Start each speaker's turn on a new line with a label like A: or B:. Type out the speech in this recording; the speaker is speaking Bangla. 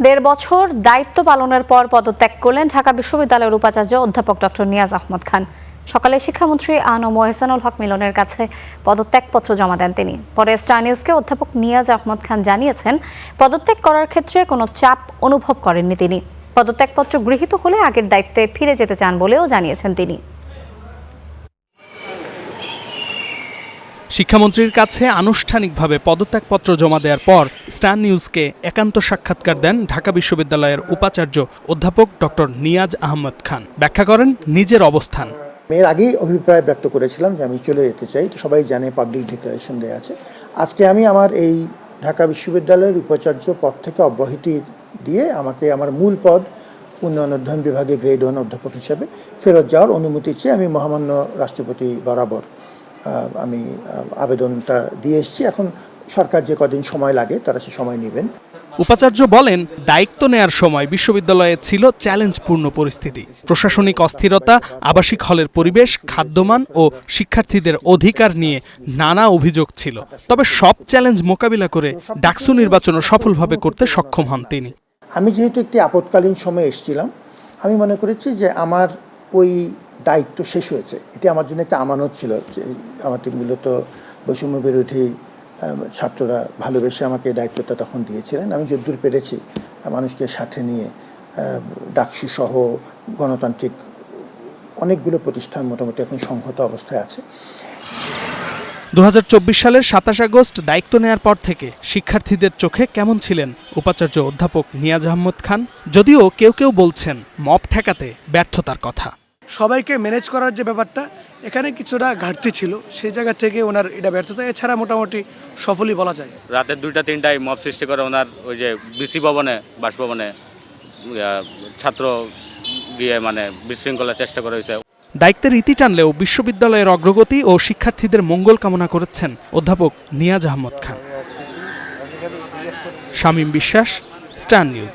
A: দেড় বছর দায়িত্ব পালনের পর পদত্যাগ করলেন ঢাকা বিশ্ববিদ্যালয়ের উপাচার্য অধ্যাপক ডক্টর নিয়াজ আহমদ খান। সকালে শিক্ষামন্ত্রী আ.ন.ম এহসানুল হক মিলনের কাছে পদত্যাগপত্র জমা দেন তিনি। পরে স্টার নিউজকে অধ্যাপক নিয়াজ আহমদ খান জানিয়েছেন, পদত্যাগ করার ক্ষেত্রে কোনো চাপ অনুভব করেননি তিনি। পদত্যাগপত্র গৃহীত হলে আগের দায়িত্বে ফিরে যেতে চান বলেও জানিয়েছেন তিনি।
B: শিক্ষামন্ত্রীর কাছে আনুষ্ঠানিকভাবে পদত্যাগপত্র জমা দেওয়ার পর স্টার নিউজকে একান্ত সাক্ষাৎকার দেন ঢাকা বিশ্ববিদ্যালয়ের উপাচার্য অধ্যাপক ডক্টর নিয়াজ আহমদ খান। ব্যাখ্যা করেন নিজের অবস্থান।
C: এর আগেই অভিপ্রায় ব্যক্ত করেছিলাম যে আমি চলে যেতে চাই, তো সবাই জানে, পাবলিক ডিক্লারেশন দেওয়া আছে। আজকে আমি আমার এই ঢাকা বিশ্ববিদ্যালয়ের উপাচার্য পদ থেকে অব্যাহতি দিয়ে আমাকে আমার মূল পদ উন্নয়ন অধ্যয়ন বিভাগে গ্রেড 1 অধ্যাপক হিসেবে ফেরত যাওয়ার অনুমতি চেয়ে আমি মহামান্য রাষ্ট্রপতি বরাবর আমি আবেদনটা দিয়ে এসেছি। এখন সরকার যে কদিন সময় লাগে তারা সে সময় নেবেন।
B: উপাচার্য বলেন, দায়িত্ব নেয়ার সময় বিশ্ববিদ্যালয়ে ছিল চ্যালেঞ্জপূর্ণ পরিস্থিতি। প্রশাসনিক অস্থিরতা, আবাসিক হলের পরিবেশ, খাদ্যমান ও শিক্ষার্থীদের অধিকার নিয়ে নানা অভিযোগ ছিল। তবে সব চ্যালেঞ্জ মোকাবিলা করে ডাকসু নির্বাচনও সফলভাবে করতে সক্ষম হন তিনি।
C: আমি যেহেতু একটি আপৎকালীন সময়ে এসেছিলাম, আমি মনে করেছি যে আমার ওই দায়িত্ব শেষ হয়েছে। এটি আমার জন্য একটা আমানত ছিল। আমাদের মূলত বৈষম্য বিরোধী ছাত্ররা ভালোবেসে আমাকে এই দায়িত্বটা তখন দিয়েছিলেন। আমি যদ্দূর পেরেছি মানুষকে সাথে নিয়ে ডাকসু সহ গণতান্ত্রিক অনেকগুলো প্রতিষ্ঠান মোটামুটি এখন সংহত অবস্থায় আছে।
B: 2024 সালের 27 আগস্ট দায়িত্ব নেয়ার পর থেকে শিক্ষার্থীদের চোখে কেমন ছিলেন উপাচার্য অধ্যাপক নিয়াজ আহমদ খান? যদিও কেউ কেউ বলছেন মব ঠেকাতে ব্যর্থতার কথা।
D: সবাইকে ম্যানেজ করার যে ব্যাপারটা, এখানে কিছুটা ঘাটতি ছিল, সেই জায়গা থেকে ওনার এটা ব্যর্থতা। এছাড়া মোটামুটি সফলই বলা যায়।
E: রাতের 2টা-3টায় মব সৃষ্টি করে ওনার ওই যে বিসি ভবনে, বাসভবনে ছাত্র গিয়ে বিশৃঙ্খলার চেষ্টা করা হয়েছে।
B: দায়িত্বের ইতি টানলেও বিশ্ববিদ্যালয়ের অগ্রগতি ও শিক্ষার্থীদের মঙ্গল কামনা করেছেন অধ্যাপক নিয়াজ আহমদ খান। শামীম বিশ্বাস, স্টার নিউজ।